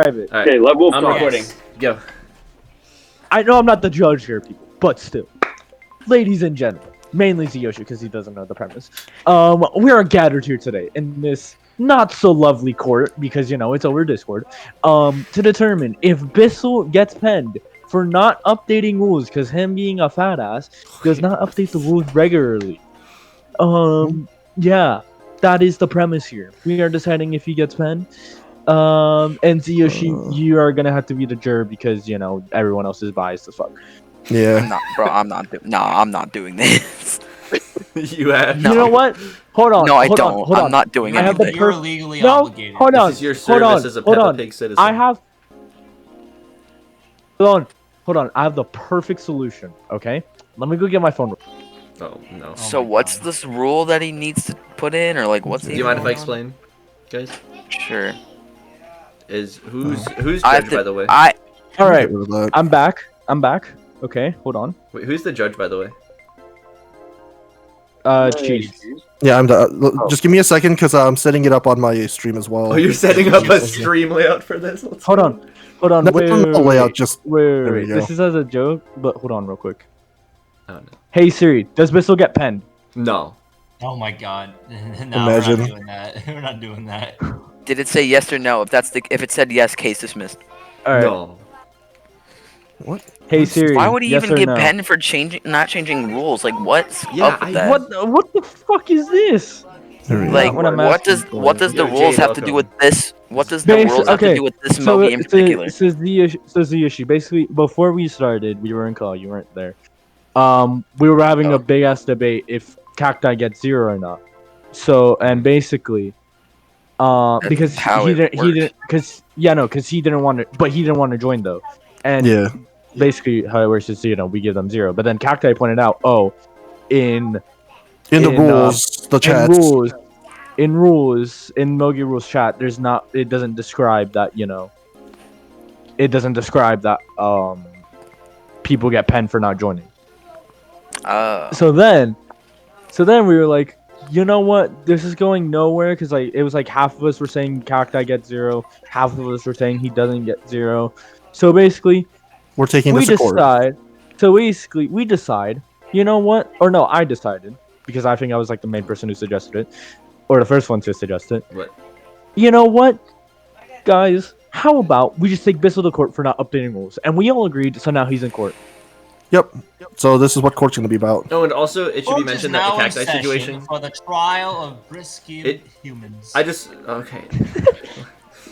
Private. Right. Okay, let Wolf I'm talk. recording. Go. I know I'm not the judge here, people, but still. Ladies and gentlemen, mainly Tsuyoshi because he doesn't know the premise. We are gathered here today in this not so lovely court because it's over Discord. To determine if Bissell gets penned for not updating rules because him being a fat ass does not update the rules regularly. Yeah, that is the premise here. We are deciding if he gets penned. And Tsuyoshi, you are gonna have to be the juror because everyone else is biased as fuck. Yeah. I'm not doing this. You have. You know what? Hold on. No, I hold don't. On, hold I'm on. not doing I have anything. the You're legally No, obligated. hold on. This is your hold service on, as a hold Peppa on. Pig citizen. I have. Hold on. I have the perfect solution. Okay, let me go get my phone. Oh no. So my what's God. this rule that he needs to put in, or like what's? Do you mind if I explain, guys? Sure. Who's I have judge to- by the way? All right, That. I'm back. Okay, hold on. Wait, who's the judge by the way? Cheese. Yeah, just give me a second because I'm setting it up on my stream as well. Oh, you're setting up a stream layout for this? Hold on. No, Wait, no, no, layout, just wait. there we go. This is as a joke, but hold on real quick. Oh no. Hey Siri, does Bissell get penned? No. Oh my god. No, Imagine. we're not doing that. We're not doing that. Did it say yes or no? If it said yes, case dismissed. All right. No. What? Hey Siri, Why would he yes even or get no? penned for not changing rules? Like what's Yeah, up with that? What the fuck is this? There we go. Like What I'm what asking does for. the Yo, rules Jade, have to do with welcome. this? What does the rules have to do with this Mogi in particular? So the issue. Basically, before we started, we were in call. You weren't there. We were having a big ass debate if Cacti gets 0 or not. So and basically, because how he it didn't because he didn't want to, but he didn't want to join though. And Yeah. basically how it works is we give them 0. But then Cacti pointed out, in In the in, rules, the chats. in Mogi rules chat, it doesn't describe that people get penned for not joining. So then we were like, you know what, this is going nowhere because it was like half of us were saying Cacti gets 0, half of us were saying he doesn't get 0. So basically We're taking we this to court. decide, you know what, or no, I decided because I think I was like the main person who suggested it, or the first one to suggest it. What? You know what, guys? How about we just take Bissell to court for not updating rules? And we all agreed, so now he's in court. Yep. So this is what court's gonna be about. Oh, and also it should be Court is mentioned that now the in cacti session situation. for the trial of Brilskme humans. Okay.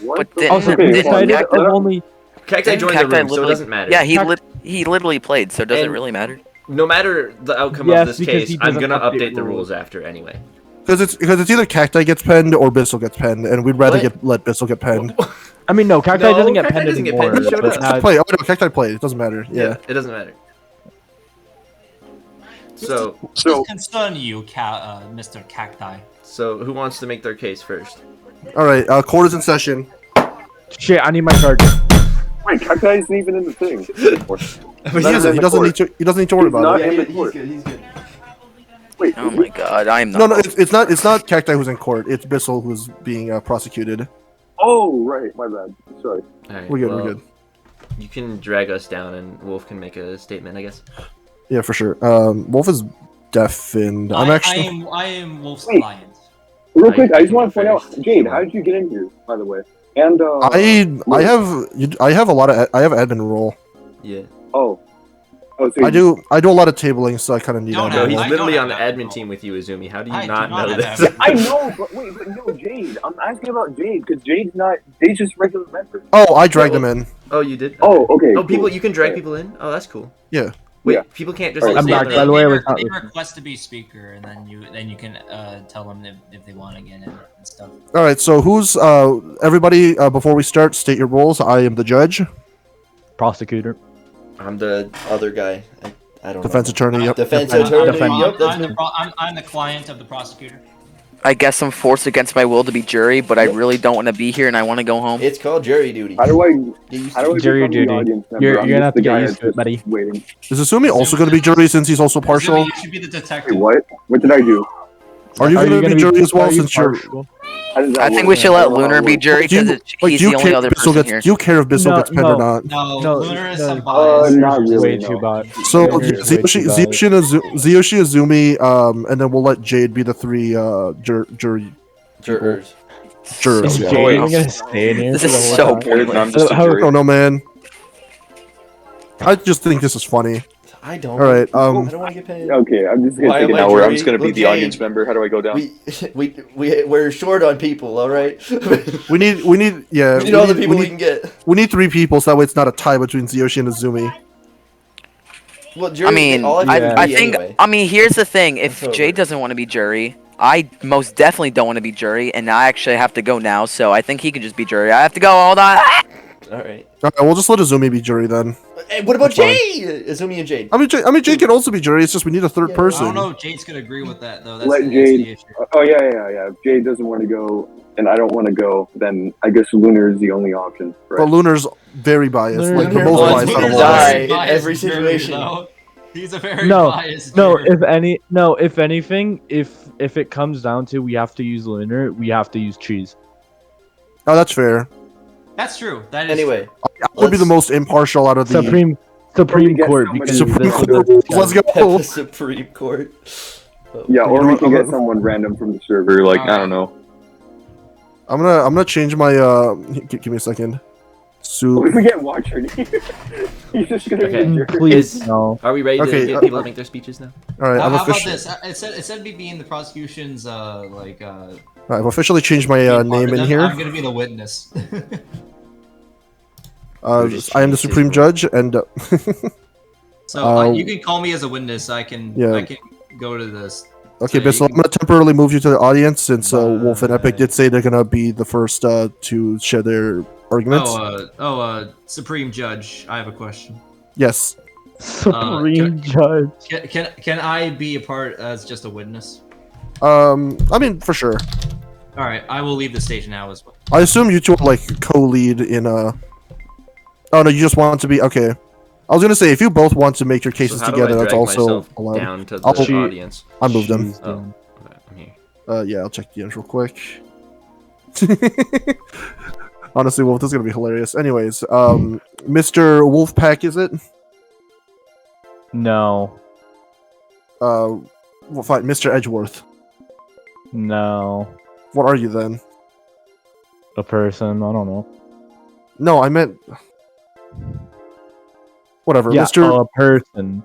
But then, Also, we decided of only. Cacti joined the room, so it doesn't matter. Yeah, he literally played, so does it And- really matter? No matter the outcome Yes, of this because case, he I'm doesn't gonna update update the rules. rules after anyway. Because it's either Cacti gets penned or Bissell gets penned, and we'd rather What? let Bissell get penned. I mean, no, Cacti No, doesn't get Cacti penned doesn't get anymore. penned, he showed but up. had- Play. Oh no, Cacti played. It doesn't matter. Yeah. It doesn't matter. So Does concern you, Mr. Cacti? who wants to make their case first? All right. Court is in session. Shit, I need my charger. Wait, Cacti isn't even in the thing. He doesn't need to. He doesn't need to worry about it. Yeah, he's good. He's good. Wait, Oh my god, I'm not. No, it's not Cacti who's in court. It's Bissell who's being prosecuted. oh, right, my bad. Sorry. All right, We're good. well, We're good. You can drag us down, and Wolf can make a statement, I guess. Yeah, for sure. Wolf is deafened. I am Wolf's Wait. client. Real quick, I just can want to go point out, first. Jade, how did you get in here, by the way? And I have a lot of I have admin role. Yeah. oh, so I do a lot of tabling, so I kind of need Don't admin No, have- he's role. I literally don't on the have that admin role. team with you, Izumi. How do you I do not not know have this? that I know, but no, Jade. I'm asking about Jade because Jade's just regular member. Oh, I dragged them in. Oh, you did? Oh, okay. Oh, people, cool. you can drag Alright. people in? Oh, that's cool. Yeah. Wait, Yeah. people can't just Alright, like, I'm stay on back, their by the own? way, I was not They listening. request to be speaker, and then you can tell them if they want to get in and stuff. All right. So who's everybody? Before we start, state your roles. I am the judge, Prosecutor. I'm the other guy. I don't defense know. attorney. Yep. Defense Defense- attorney. defense- Yep, that's me. I'm the client of the prosecutor. I guess I'm forced against my will to be jury, but I really don't want to be here and I want to go home. It's called jury duty. How do I Get used how to do I it. Jury become duty. the audience member? You're I'm gonna just have the to get guy used that's to it, just buddy. Waiting. Is Asumi also going to be jury since he's also partial? You should be the detective. Wait, what? What did I do? Are you Are going to be jury as well are you since you're? partial? How does that I think work? we should I let don't know how Lunar it be works. jury Do you, because like, he's do you the only care other if Bissell person gets? here. Do you care if Bissell No, gets penned no. or not? No, No, Lunar is no. some bias. Not Lunar is really, way no. too biased. So I don't Lunar care. is way too biased. Zyoshi, Azumi, and then we'll let Jade be the three jury Jurors. jurors. Is So Yeah. Jade even pointless. gonna stay in here This for the is whole so time? pointless. I'm just a I jury. don't know, man. I just think this is funny. I don't. All right. I don't want to get paid. Okay, I'm just gonna Why take am it I out. Now I'm jury? just gonna be Look, the Jade, audience member. How do I go down? We're short on people. All right. We need yeah. We need all the people we can get. We need 3 people so that way it's not a tie between Zyoshi and Azumi. Well, I jury. mean, all have to yeah. be I think. anyway. I mean, here's the thing: if That's Jade over. doesn't want to be jury, I most definitely don't want to be jury, and I actually have to go now. So I think he can just be jury. I have to go. Hold on. All right. Okay, we'll just let Azumi be jury then. Hey, what about That's fine. Jade? Azumi and Jade. I mean, Jade can also be jury. It's just we need a third Yeah, I person. don't know if Jade's gonna agree with that though. That's Let the Jade. issue. Oh yeah. If Jade doesn't want to go, and I don't want to go, then I guess Lunar is the only option, But right? Lunar's very biased, Lunar- like the Lunar most wants biased out me of to all of us. die. Very in biased every jury, situation. though. He's a very No, biased No, jury. if anything, if it comes down to we have to use Lunar, we have to use cheese. Oh, that's fair. That's true. That is Anyway, I would be the let's- most impartial out of the Supreme get Court somebody- because Supreme this is Court the- rules. Let's go. Peppa Supreme Court. Yeah, or You know we what, can I'm get gonna- someone random from the server. Like I don't know. I'm gonna change my give me a second. What if we get Watcher? He's just gonna Okay. be a jerk. Please Is- no. Are we ready Okay, to get people to make their speeches now? All right, How I'm about officially this? Instead of me being the prosecution's I've officially changed my being part name of in them, here. I'm gonna be the witness. I am the Supreme Judge, and So you can call me as a witness. I can go to this. okay, So Bissell, you I'm gonna temporarily move you to the audience since Wolf and Epic did say they're gonna be the first to share their arguments. Supreme Judge, I have a question. Yes. Supreme Judge. Can I be a part as just a witness? I mean, for sure. All right, I will leave the stage now as well. I assume you two are like co-lead in Oh no, you just want to be okay. I was gonna say if you both want to make your cases So how together, do I that's drag also myself allowed. down to the I'll- audience? I moved them. Jeez, Oh, dude. okay, I'm here. Yeah, I'll check the end real quick. Honestly, Wolf, this is gonna be hilarious. Anyways, Mr. Wolfpack, is it? No. Well, fine, Mr. Edgeworth. No. What are you then? A person. I don't know. No, I meant. Whatever, Yeah, Mr. a person.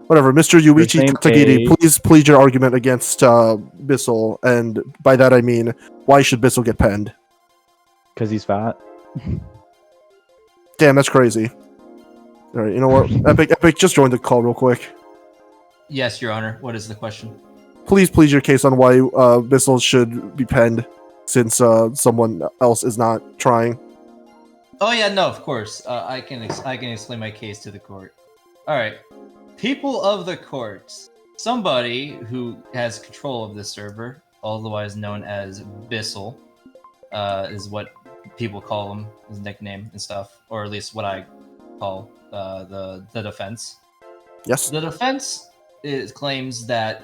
Whatever, Mr. Yuichi same Katagiri, page. please plead your argument against Bissell, and by that I mean, why should Bissell get penned? Because he's fat. Damn, that's crazy. All right, you know what? Epic, just join the call real quick. Yes, Your Honor. What is the question? Please plead your case on why Bissell should be penned, since someone else is not trying. Oh yeah, no, of course. I can explain my case to the court. All right, people of the court. Somebody who has control of this server, otherwise known as Bissell, is what people call him, his nickname and stuff, or at least what I call the defense. Yes. The defense claims that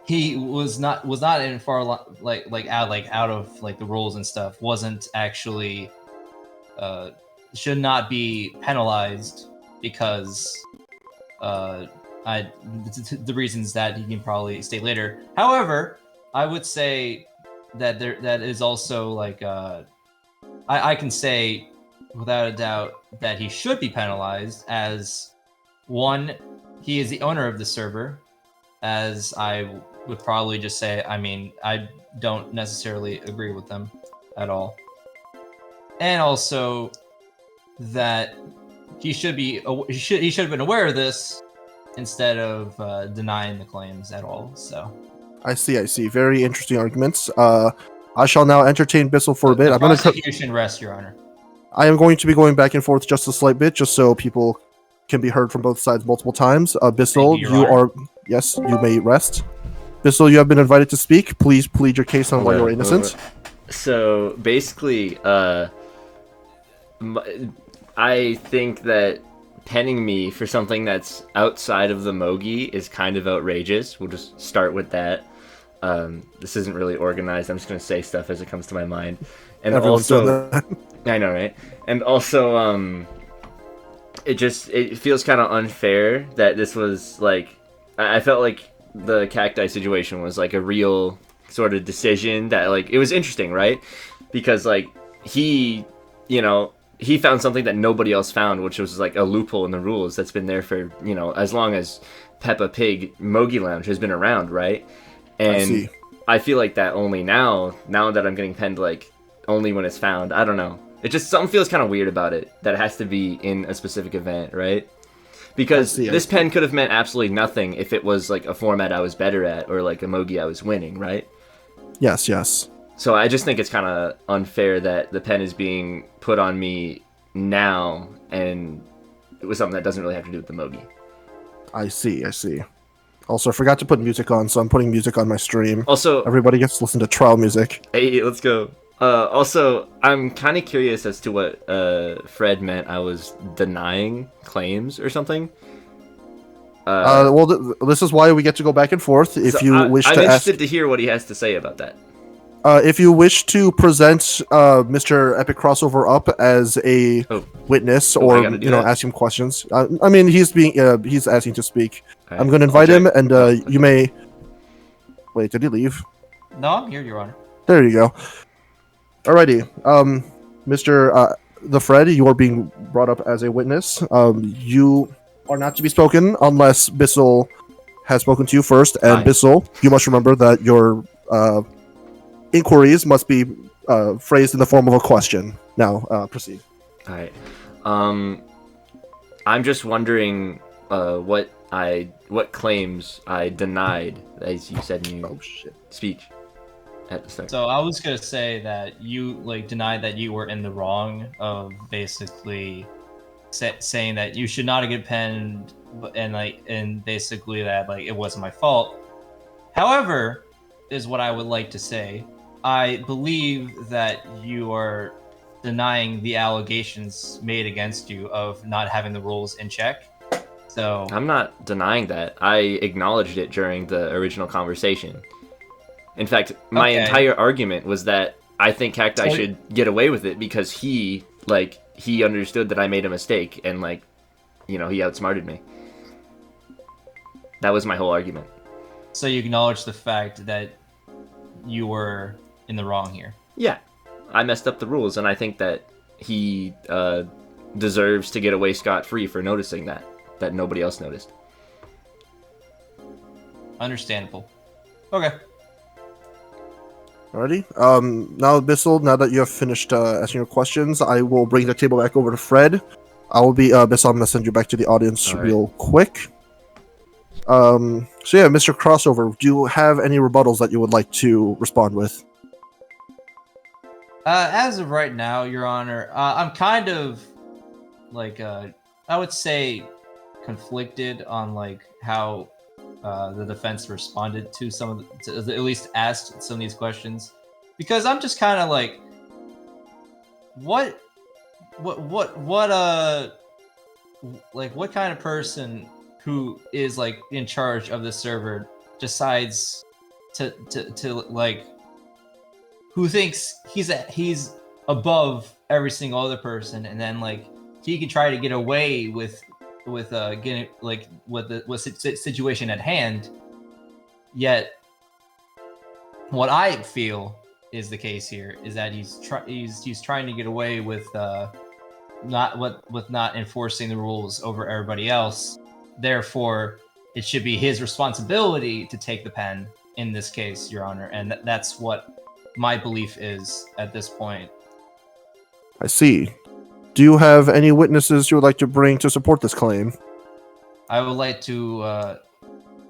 he was not in far out of like the rules and stuff. Wasn't actually should not be penalized because the reasons that he can probably state later. However, I would say that that is also like I can say without a doubt that he should be penalized as one, he is the owner of the server, as I would probably just say, I mean, I don't necessarily agree with them at all. And also that he should have been aware of this instead of denying the claims at all. So I see. Very interesting arguments. I shall now entertain Bissell for a bit. The prosecution rests, Your Honor. I am going to be going back and forth just a slight bit, just so people can be heard from both sides multiple times. Bissell, Thank you, Your Honor. yes, you may rest. Bissell, you have been invited to speak. Please plead your case on why you're innocent. So basically, I think that penning me for something that's outside of the Mogi is kind of outrageous. We'll just start with that. This isn't really organized. I'm just gonna say stuff as it comes to my mind. And Everyone's also, doing that. I know, right? And also, it feels kind of unfair that this was like, I felt like the cacti situation was like a real sort of decision that like it was interesting, right? Because like he, he found something that nobody else found, which was like a loophole in the rules that's been there for as long as Peppa Pig Mogi Lounge has been around, right? And see. I feel like that only now that I'm getting penned like only when it's found. I don't know. It just something feels kind of weird about it that it has to be in a specific event, right? Because this pen could have meant absolutely nothing if it was like a format I was better at or like a Mogi I was winning, right? Yes, yes. So I just think it's kind of unfair that the pen is being put on me now, and it was something that doesn't really have to do with the Mogi. I see. Also, I forgot to put music on, so I'm putting music on my stream. Also, Everybody gets to listen to trial music. hey, let's go. Also, I'm kind of curious as to what Fred meant. I was denying claims or something. Well, this is why we get to go back and forth. If you wish to I'm ask, interested to hear what he has to say about that. if you wish to present Mr. Epic Crossover up as a witness, I or gotta do that? ask him questions. I mean, he's asking to speak. All I'm right, going to I'll invite him, check. and Okay. you may. Wait, did he leave? No, I'm here, Your Honor. There you go. Alrighty, Mr. The Fred, you are being brought up as a witness. You are not to be spoken unless Bissell has spoken to you first. And Fine. Bissell, you must remember that your inquiries must be phrased in the form of a question. Now, proceed. All right. I'm just wondering what claims I denied, as you said in your Oh shit. speech at the start. So I was gonna say that you denied that you were in the wrong of basically saying that you should not have get penned, and basically that it wasn't my fault. However, is what I would like to say. I believe that you are denying the allegations made against you of not having the rules in check. So I'm not denying that. I acknowledged it during the original conversation. In fact, my Okay. entire argument was that I think Cacti So- should get away with it because he understood that I made a mistake and he outsmarted me. That was my whole argument. So you acknowledge the fact that you were in the wrong here. Yeah, I messed up the rules, and I think that he deserves to get away scot-free for noticing that nobody else noticed. Understandable. Okay. Alrighty. Now, Bissell, now that you have finished asking your questions, I will bring the table back over to Fred. I will be Bissell. I'm gonna send you back to the audience All right. real quick. So yeah, Mr. Crossover, do you have any rebuttals that you would like to respond with? As of right now, Your Honor, I'm kind of I would say conflicted on how the defense responded to some of to at least asked some of these questions, because I'm just kind of what kind of person who is in charge of the server decides to who thinks he's above every single other person, and then he can try to get away with getting with the situation at hand. Yet what I feel is the case here is that he's trying to get away with not enforcing the rules over everybody else. Therefore, it should be his responsibility to take the pen in this case, Your Honor, and that's what my belief is at this point. I see. Do you have any witnesses you would like to bring to support this claim? I would like to,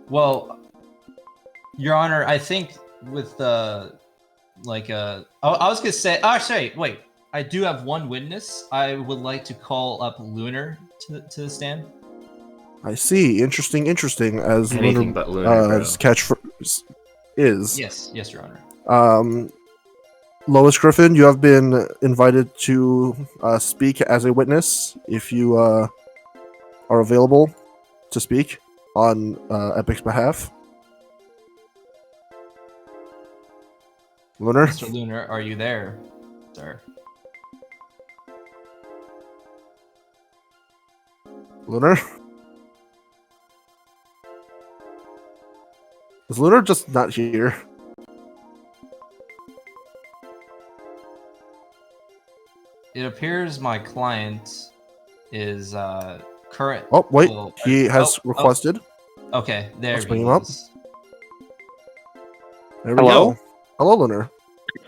well, Your Honor, I think with I was gonna say, sorry, wait, I do have one witness. I would like to call up Lunar to the stand. I see. Interesting. As Anything but Lunar, bro. his catchphrase is. Yes, Your Honor. Lois Griffin, you have been invited to speak as a witness if you are available to speak on Epic's behalf. Lunar? Mr. Lunar, are you there, sir? Lunar? Is Lunar just not here? It appears my client is current. Oh, wait. well, He has oh, requested. Okay, there Let's he bring him up. is. There we Hello? go. Hello, Lunar.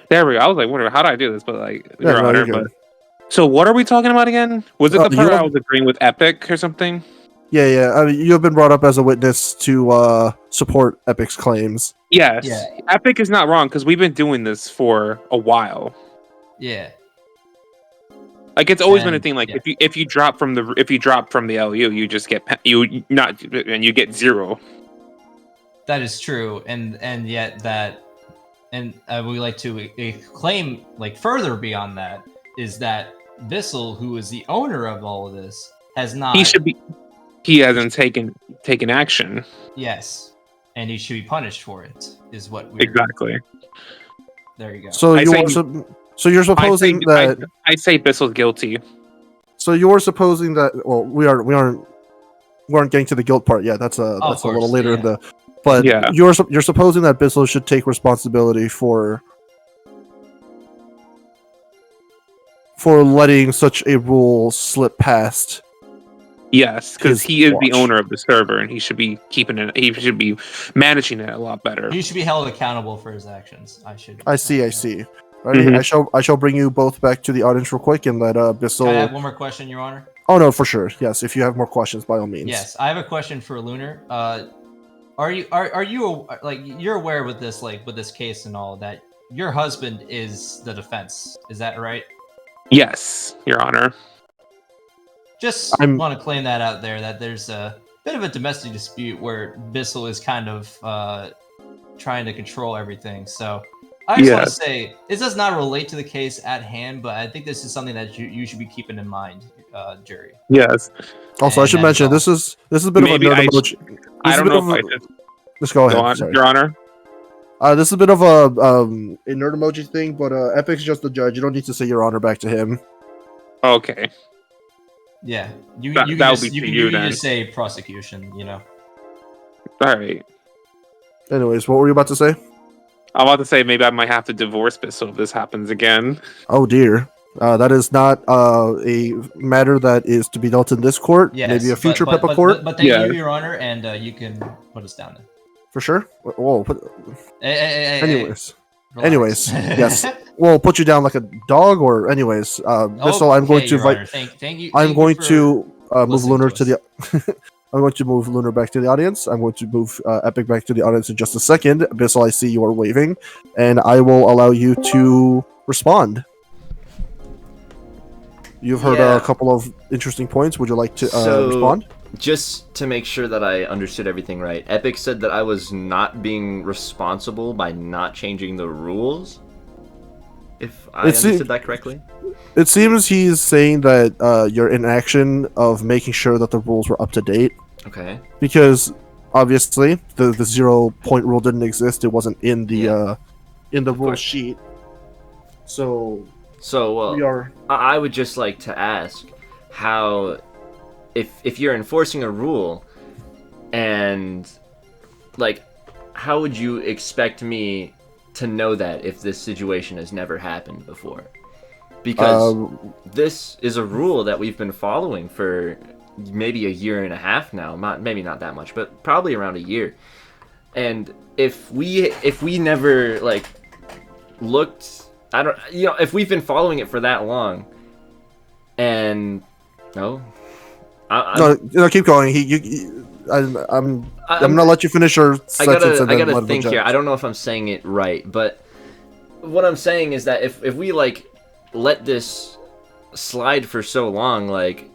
There we go. I was like, wondering how did I do this, but like, Yeah, Your no, Honor. you're good. But so, what are we talking about again? Was it the you part I have- was agreeing with Epic or something? Yeah. I mean, you have been brought up as a witness to support Epic's claims. Yes. Yeah. Epic is not wrong because we've been doing this for a while. Yeah. Like it's always been a And- thing. Like yeah. if you drop from the LU, you just get you get 0. That is true, and yet that, and we like to claim like further beyond that is that Bissell, who is the owner of all of this, has not. He hasn't taken action. Yes, and he should be punished for it. Is what we Exactly. There you go. So I you say- are so you're supposing that. I say Bissell's guilty. So you're supposing that. Well, we aren't getting to the guilt part yet. That's a Of little course, later in yeah. the. But Yeah. you're supposing that Bissell should take responsibility for letting such a rule slip past. Yes, because His he is the watch. owner of the server, and he should be keeping it. He should be managing it a lot better. He should be held accountable for his actions. I see. Right, Mhm. I shall bring you both back to the audience real quick and let Bissell. Can I have one more question, Your Honor? Oh no, for sure. Yes, if you have more questions, by all means. Yes, I have a question for Lunar. Are you like you're aware with this case and all that your husband is the defense? Is that right? Yes, Your Honor. Just want to claim that out there that there's a bit of a domestic dispute where Bissell is kind of trying to control everything. So I just want to say this does not relate to the case at hand, but I think this is something that you should be keeping in mind, jury. Yes. Also, I And should that mention is all. this is a bit Maybe of a I nerd sh- emoji. I don't know if I should Just go ahead. go on, Sorry. Your Honor. This is a bit of a nerd emoji thing, but Epic's just the judge. You don't need to say your honor back to him. Okay. Yeah, you That- can that'll just, be you to can, you you can then. just say prosecution. You know. All right. Anyways, what were you about to say? I'm about to say maybe I might have to divorce Bissell if this happens again. Oh dear. That is not a matter that is to be dealt in this court. Yes, Maybe a future but, Peppa court. But thank Yeah. you, Your Honor, and you can put us down. Then. For sure. Whoa. Hey, Anyways. relax. Anyways, yes. We'll put you down like a dog, or anyways. Bissell, I'm going Okay, to Your invite. Honor. Thank you. I'm thank going you for to move listening Lunar to to the. I'm going to move Lunar back to the audience. I'm going to move Epic back to the audience in just a second. Bissell, I see you are waving, and I will allow you to respond. You've heard Yeah. a couple of interesting points. Would you like to So- respond? Just to make sure that I understood everything right, Epic said that I was not being responsible by not changing the rules. If I It's- understood that correctly. It seems he's saying that your inaction of making sure that the rules were up to date, Okay. because obviously the 0 point rule didn't exist. It wasn't in the Yeah. rule course. sheet. So So, well, we are. I would just like to ask how, if you're enforcing a rule, and like, how would you expect me to know that if this situation has never happened before? Because this is a rule that we've been following for maybe a year and a half now. Maybe not that much, but probably around a year. And if we never like looked, if we've been following it for that long, and no, No, keep going. I'm gonna let you finish your I sentence. and then gotta let him think here. judge. I don't know if I'm saying it right, but what I'm saying is that if we like let this slide for so long, like,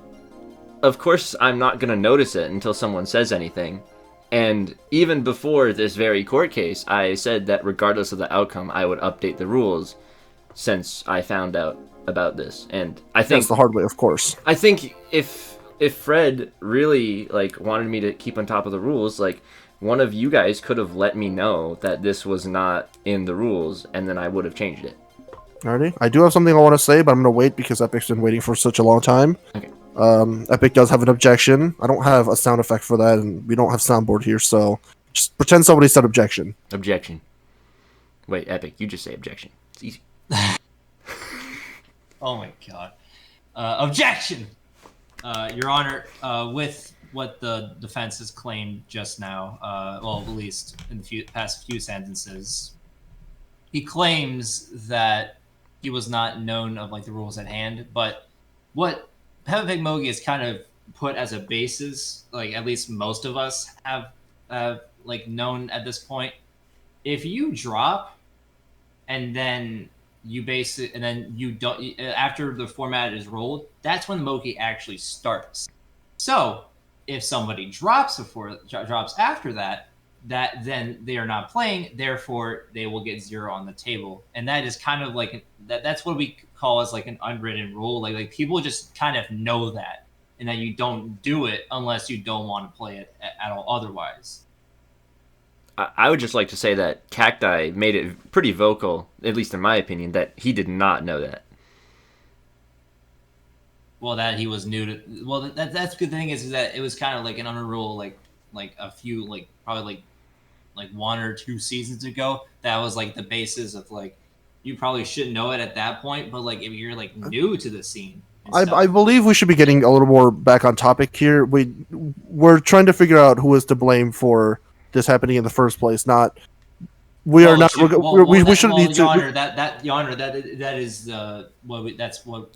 of course I'm not gonna notice it until someone says anything. And even before this very court case, I said that regardless of the outcome, I would update the rules since I found out about this. And I think That's the hard way, of course. I think if Fred really like wanted me to keep on top of the rules, like one of you guys could have let me know that this was not in the rules, and then I would have changed it. Alrighty. I do have something I want to say, but I'm going to wait because Epic's been waiting for such a long time. Okay. Epic does have an objection. I don't have a sound effect for that, and we don't have soundboard here, so just pretend somebody said objection. Objection. Wait, Epic, you just say objection. It's easy. Oh my god. Objection! Your Honor, with what the defense has claimed just now, well, at least in the past few sentences, he claims that he was not known of like the rules at hand, but what Peppa Pig Mogi is kind of put as a basis, like at least most of us have like known at this point. If you drop and then you base it, and then you don't after the format is rolled, that's when Mogi actually starts. So if somebody drops after that, then they are not playing, therefore they will get 0 on the table. And that is kind of like that's what we call as like an unwritten rule. Like people just kind of know that, and that you don't do it unless you don't want to play it at all otherwise. I would just like to say that Cacti made it pretty vocal, at least in my opinion, that he did not know that. Well, that he was new to. Well, that's the good thing is that it was kind of like an unrule, like a few, like probably like 1 or 2 seasons ago. That was like the basis of like you probably shouldn't know it at that point, but like if you're like new to the scene. I believe we should be getting a little more back on topic here. We're trying to figure out who is to blame for this happening in the first place. Not we are not. We shouldn't need to. Your Honor, Your Honor, that is that's what.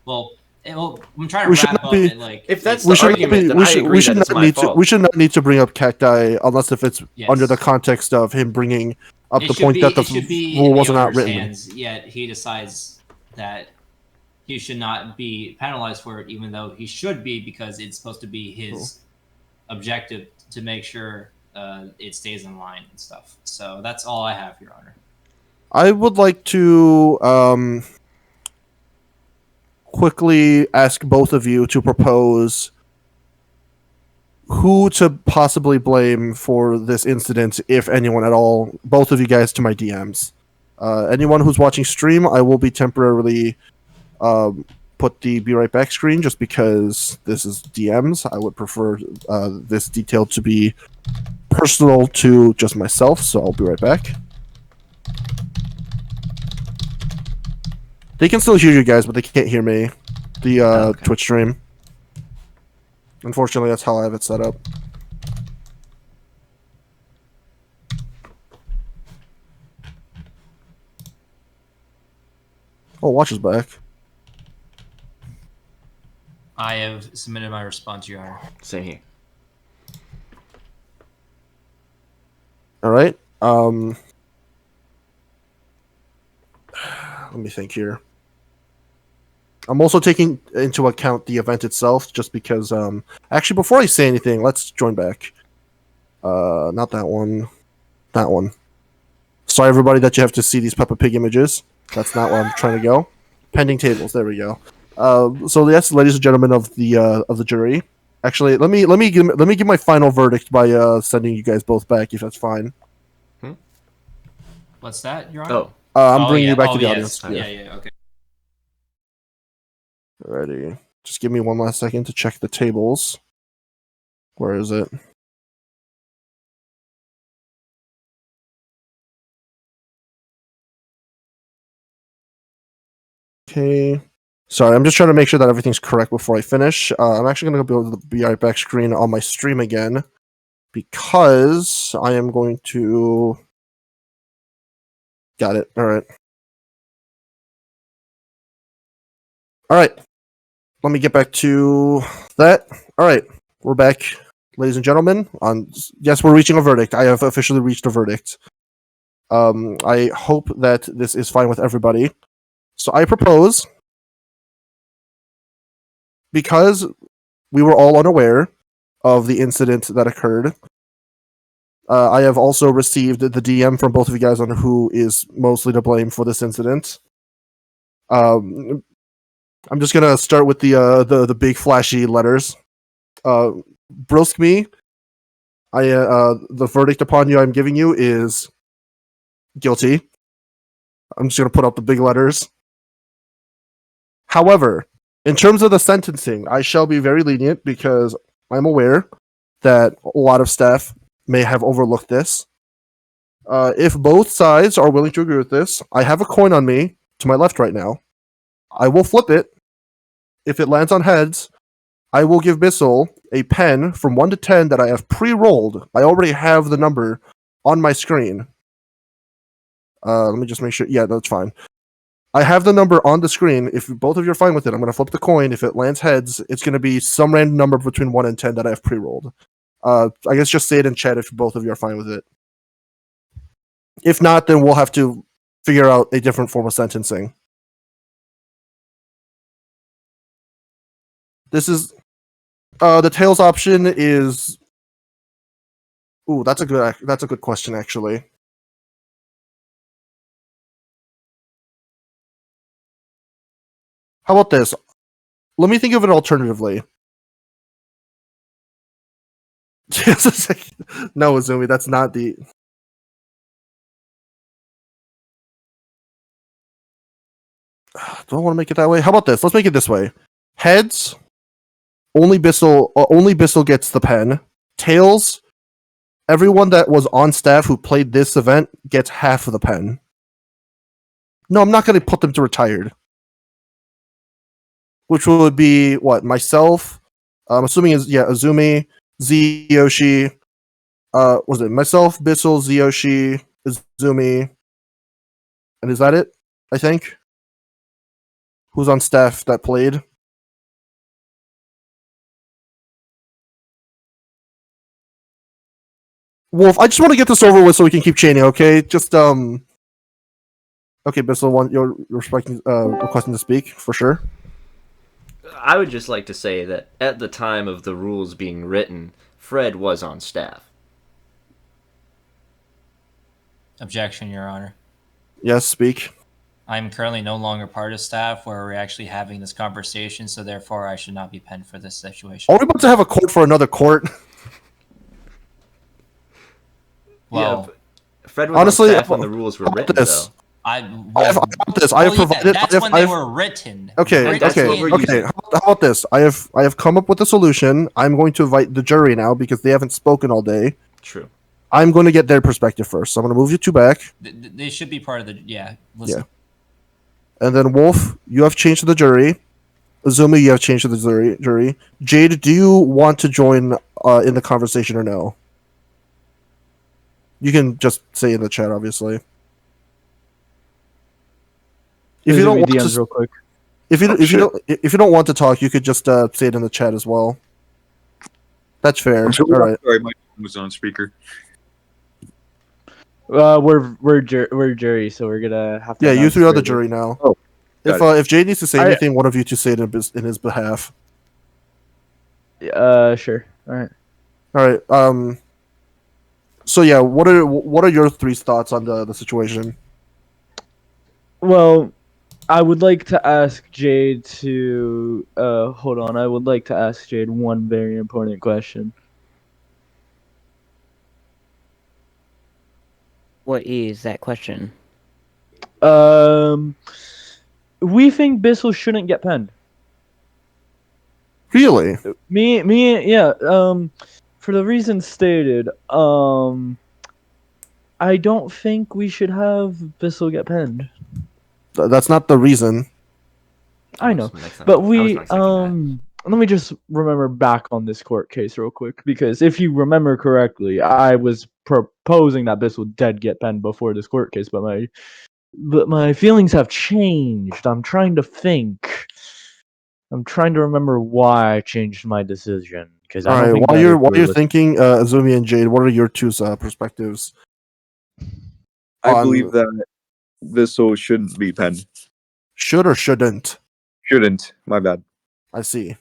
Well, I'm trying to wrap up. Like, if that's the argument, then I agree that it's my fault. We should not need to bring up Cacti unless if it's under the context of him bringing up the point that the rule was not written. Hands, yet he decides that he should not be penalized for it, even though he should be, because it's supposed to be his objective to make sure it stays in line and stuff. So that's all I have, Your Honor. I would like to quickly ask both of you to propose who to possibly blame for this incident, if anyone at all. Both of you guys to my DMs. Anyone who's watching stream, I will be temporarily put the be right back screen just because this is DMs. I would prefer this detail to be personal to just myself, so I'll be right back. They can still hear you guys, but they can't hear me. The Okay. Twitch stream. Unfortunately, that's how I have it set up. Oh, Watch is back. I have submitted my response, Your Honor. Same here. All right. Let me think here. I'm also taking into account the event itself, just because. Actually, before I say anything, let's join back. Not that one. That one. Sorry, everybody, that you have to see these Peppa Pig images. That's not where I'm trying to go. Pending tables. There we go. So yes, ladies and gentlemen of the jury. Actually, let me give my final verdict by sending you guys both back, if that's fine. What's that, Your Honor? Oh, I'm bringing you back to the audience. Yeah, okay. Alrighty. Just give me one last second to check the tables. Where is it? Okay. Sorry, I'm just trying to make sure that everything's correct before I finish. I'm actually going to go to the Be Right Back screen on my stream again, because I am going to... Got it. Alright. Alright. Let me get back to that. Alright. We're back, ladies and gentlemen. Yes, we're reaching a verdict. I have officially reached a verdict. I hope that this is fine with everybody. So I propose, because we were all unaware of the incident that occurred, I have also received the DM from both of you guys on who is mostly to blame for this incident. I'm just gonna start with the big flashy letters. Brilskme, The verdict upon you I'm giving you is guilty. I'm just gonna put up the big letters. However, in terms of the sentencing, I shall be very lenient because I'm aware that a lot of staff may have overlooked this. If both sides are willing to agree with this, I have a coin on me to my left right now. I will flip it. If it lands on heads, I will give Bissell a pen from 1 to 10 that I have pre-rolled. I already have the number on my screen. Let me just make sure. Yeah, that's fine. I have the number on the screen. If both of you are fine with it, I'm going to flip the coin. If it lands heads, it's going to be some random number between 1 and 10 that I have pre-rolled. I guess just say it in chat if both of you are fine with it. If not, then we'll have to figure out a different form of sentencing. This is the tails option is. Ooh, that's a good question actually. How about this? Let me think of it alternatively. No, Azumi, that's not the. Do I want to make it that way? How about this? Let's make it this way. Heads, only Bissell gets the pen. Tails, everyone that was on staff who played this event gets half of the pen. No, I'm not going to put them to retired. Which would be what? Myself, I'm assuming is Azumi, Z Yoshi, was it myself, Bissell, Z Yoshi, Azumi, and is that it? I think. Who's on staff that played? Wolf, I just want to get this over with so we can keep chaining, okay? Just okay, Bissell, you're requesting to speak for sure. I would just like to say that at the time of the rules being written, Fred was on staff. Objection, Your Honor. Yes, speak. I'm currently no longer part of staff where we're actually having this conversation, so therefore I should not be penned for this situation. Are we about to have a court for another court? Well, yeah, Fred was honestly, on staff when the rules were written, though. I have provided. That's when they were written. Okay. How about this? I have come up with a solution. I'm going to invite the jury now because they haven't spoken all day. True. I'm going to get their perspective first. So I'm going to move you two back. They should be part of the listen. Yeah. And then Wolf, you have changed to the jury. Azumi, you have changed to the jury. Jade, do you want to join in the conversation or no? You can just say in the chat, obviously. If you don't want to, real quick. If you don't want to talk, you could just say it in the chat as well. That's fair. All right. Sorry, my phone was on speaker. We're jury, so we're gonna have to. Yeah, you three are the jury now. Oh, if Jay needs to say anything, one of you two say it in his behalf. Sure. All right. So yeah, what are your three thoughts on the situation? Well, I would like to ask Jade to hold on. I would like to ask Jade one very important question. What is that question? We think Bissell shouldn't get penned. Really? Yeah. For the reasons stated, I don't think we should have Bissell get penned. That's not the reason. I know, but let me just remember back on this court case real quick, because if you remember correctly, I was proposing that Bissell did get penned before this court case, but my feelings have changed. I'm trying to think. I'm trying to remember why I changed my decision. Because while you're thinking, Azumi and Jade, what are your two perspectives? I believe that Bissell shouldn't be penned. Should or shouldn't? Shouldn't. My bad. I see.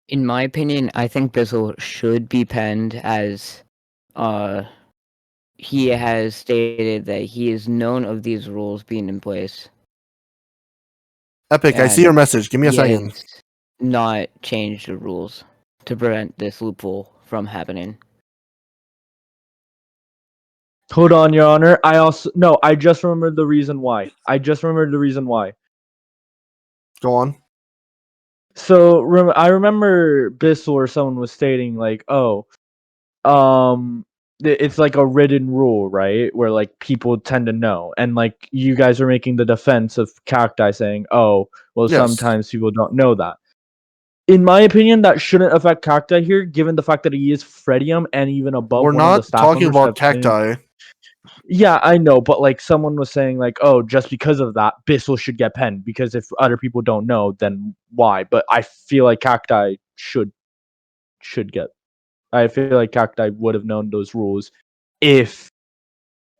In my opinion, I think Bissell should be penned, as he has stated that he is known of these rules being in place. Epic, I see your message. Give me a second. Not change the rules to prevent this loophole from happening. Hold on, Your Honor. I just remembered the reason why. Go on. So I remember Bissell or someone was stating like, oh, it's like a written rule, right? Where like people tend to know, and like you guys are making the defense of Cacti saying, oh, well, Yes. sometimes people don't know that. In my opinion, that shouldn't affect Cacti here, given the fact that he is Fredium and even above We're one of the not staff talking members about have been- Cacti. Yeah, I know, but like someone was saying like, oh, just because of that, Bissell should get penned because if other people don't know, then why? But I feel like Cacti should get. I feel like Cacti would have known those rules if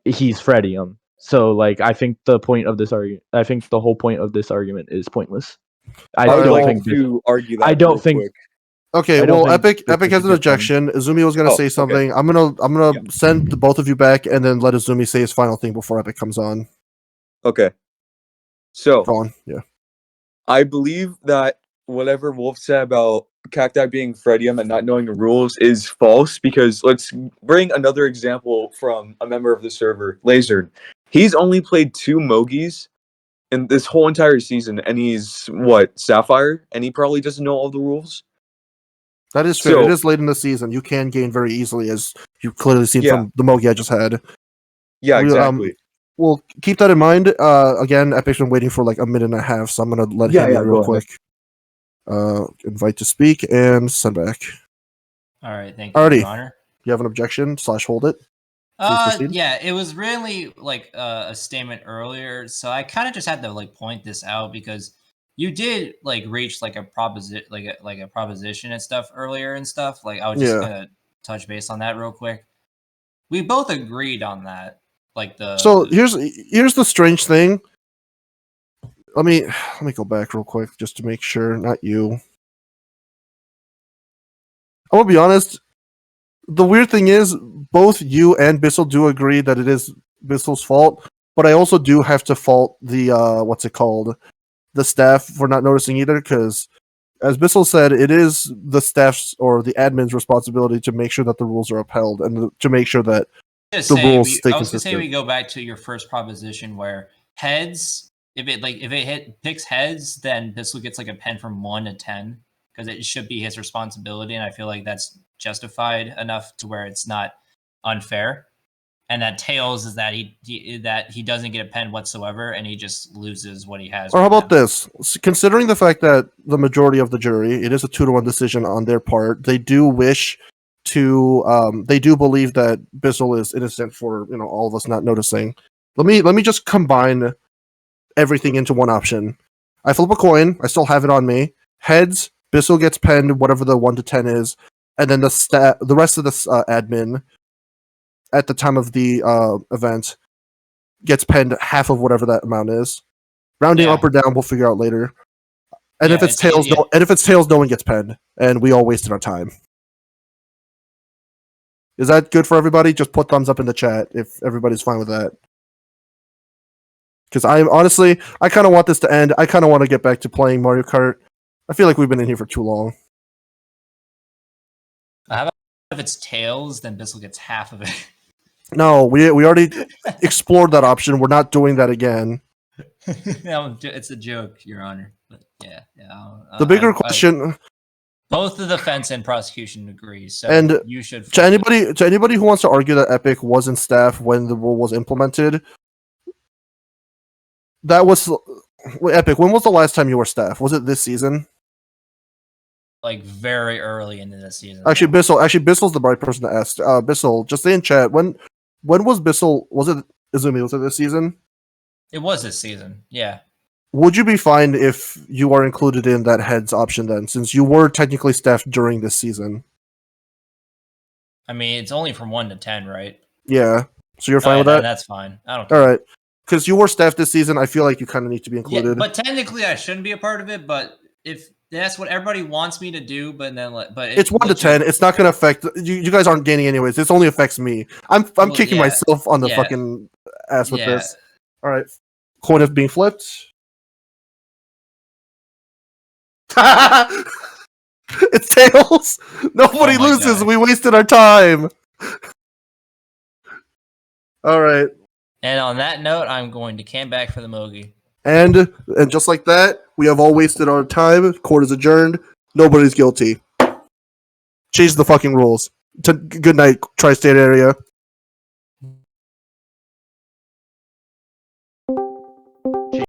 he's Fredium. So like I think the whole point of this argument is pointless. I I would don't like think to argue that I don't real think quick. Okay, I don't well, think Epic has an Bissell should get penned. objection. Izumi was gonna Oh, say okay. something. I'm gonna send the both of you back and then let Izumi say his final thing before Epic comes on. Okay. So Go on. Yeah. I believe that whatever Wolf said about Cacti being Fredium and not knowing the rules is false because let's bring another example from a member of the server, Laser. He's only played 2 Mogis in this whole entire season, and he's what, Sapphire? And he probably doesn't know all the rules. That is fair. So- It is late in the season. You can gain very easily, as you've clearly seen Yeah. from the Mogi I just had. Yeah, We, exactly. Well, keep that in mind. Again, Epic's been waiting for like a minute and a half, so I'm gonna let him in real go ahead. quick. Invite to speak and send back. All right, thank you, Alrighty. Your Honor. You have an objection / hold it. Please proceed. Yeah, it was really like a statement earlier, so I kind of just had to like point this out because you did like reach like a proposition and stuff earlier and stuff. Like I was just Yeah. gonna touch base on that real quick. We both agreed on that. Like So here's the strange thing. Let me go back real quick just to make sure. Not you. I'm gonna be honest. The weird thing is, both you and Bissell do agree that it is Bissell's fault, but I also do have to fault the what's it called, the staff for not noticing either. Because, as Bissell said, it is the staff's or the admin's responsibility to make sure that the rules are upheld and to make sure that Just the say rules we, stay I was gonna say consistent. we go back to your first proposition where heads, if it picks heads, then Bissell gets like a pen from 1 to 10 because it should be his responsibility, and I feel like that's justified enough to where it's not unfair. And that tails is that he doesn't get a pen whatsoever, and he just loses what he has. Or how right about now. this? Considering the fact that the majority of the jury, it is a 2-1 decision on their part, they do wish to, they do believe that Bissell is innocent for all of us not noticing. Let me just combine everything into one option. I flip a coin. I still have it on me. Heads, Bissell gets penned, whatever the 1 to 10 is, and then the rest of the admin at the time of the event gets penned half of whatever that amount is. Rounding Yeah. up or down, we'll figure out later. And if Yeah, it's it's tails, easy. no one gets penned, and we all wasted our time. Is that good for everybody? Just put thumbs up in the chat if everybody's fine with that. Because I kind of want this to end. I kind of want to get back to playing Mario Kart. I feel like we've been in here for too long. How about if it's tails, then Bissell gets half of it. No, we already explored that option. We're not doing that again. It's a joke, Your Honor. But yeah. The bigger question, both the defense and prosecution agree. So and you should. to anybody who wants to argue that Epic wasn't staff when the rule was implemented, that was Epic. When was the last time you were staff? Was it this season? Like very early into the season. Actually, Bissell's the right person to ask. Bissell, just say in chat when was Bissell? Was it Izumi? Was it this season? It was this season. Yeah. Would you be fine if you are included in that heads option then, since you were technically staff during this season? I mean, it's only from 1 to 10, right? Yeah. So you're fine with that? That's fine. I don't care. All right. Because you were staff this season, I feel like you kind of need to be Yeah, included. but technically, I shouldn't be a part of it. But if that's what everybody wants me to do, but it's 1 to 10. It's not going to affect you. You guys aren't gaining anyways. This only affects me. I'm kicking myself on the fucking ass with this. All right. Coin is being flipped. It's tails. Nobody loses. God. We wasted our time. All right. And on that note, I'm going to camp back for the Mogi. And just like that, we have all wasted our time. Court is adjourned. Nobody's guilty. Change the fucking rules. Good night, tri-state area.